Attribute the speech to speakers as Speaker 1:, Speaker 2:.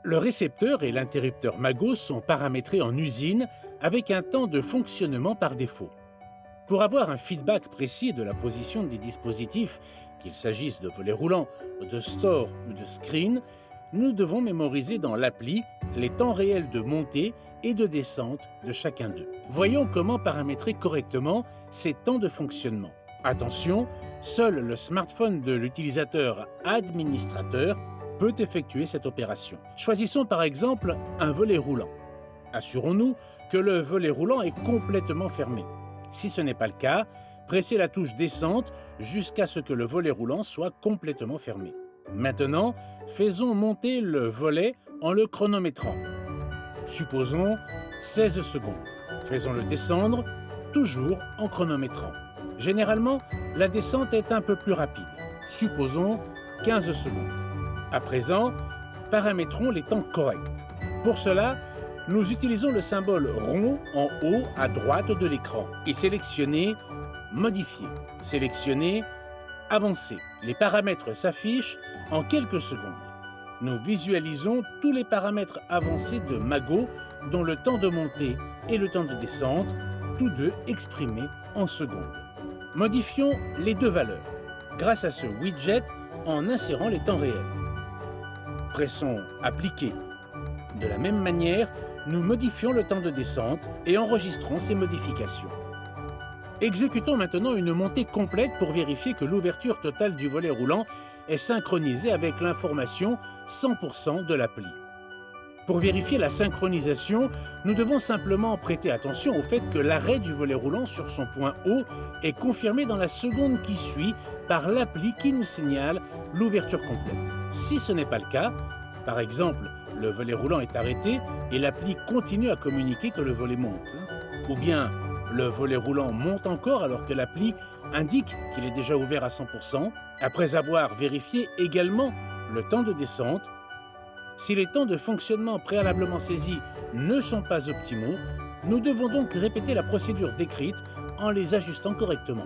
Speaker 1: Le récepteur et l'interrupteur Mago sont paramétrés en usine avec un temps de fonctionnement par défaut. Pour avoir un feedback précis de la position des dispositifs, qu'il s'agisse de volets roulants, de store ou de screen, nous devons mémoriser dans l'appli les temps réels de montée et de descente de chacun d'eux. Voyons comment paramétrer correctement ces temps de fonctionnement. Attention, seul le smartphone de l'utilisateur administrateur peut effectuer cette opération. Choisissons par exemple un volet roulant. Assurons-nous que le volet roulant est complètement fermé. Si ce n'est pas le cas, pressez la touche descente jusqu'à ce que le volet roulant soit complètement fermé. Maintenant, faisons monter le volet en le chronométrant. Supposons 16 secondes. Faisons-le descendre, toujours en chronométrant. Généralement, la descente est un peu plus rapide. Supposons 15 secondes. À présent, paramétrons les temps corrects. Pour cela, nous utilisons le symbole rond en haut à droite de l'écran et sélectionnez « Modifier ». Sélectionnez « Avancer ». Les paramètres s'affichent en quelques secondes. Nous visualisons tous les paramètres avancés de Mago, dont le temps de montée et le temps de descente, tous deux exprimés en secondes. Modifions les deux valeurs grâce à ce widget en insérant les temps réels. Pressons « Appliquer ». De la même manière, nous modifions le temps de descente et enregistrons ces modifications. Exécutons maintenant une montée complète pour vérifier que l'ouverture totale du volet roulant est synchronisée avec l'information 100% de l'appli. Pour vérifier la synchronisation, nous devons simplement prêter attention au fait que l'arrêt du volet roulant sur son point haut est confirmé dans la seconde qui suit par l'appli qui nous signale l'ouverture complète. Si ce n'est pas le cas, par exemple, le volet roulant est arrêté et l'appli continue à communiquer que le volet monte. Ou bien, le volet roulant monte encore alors que l'appli indique qu'il est déjà ouvert à 100%, après avoir vérifié également le temps de descente. Si les temps de fonctionnement préalablement saisis ne sont pas optimaux, nous devons donc répéter la procédure décrite en les ajustant correctement.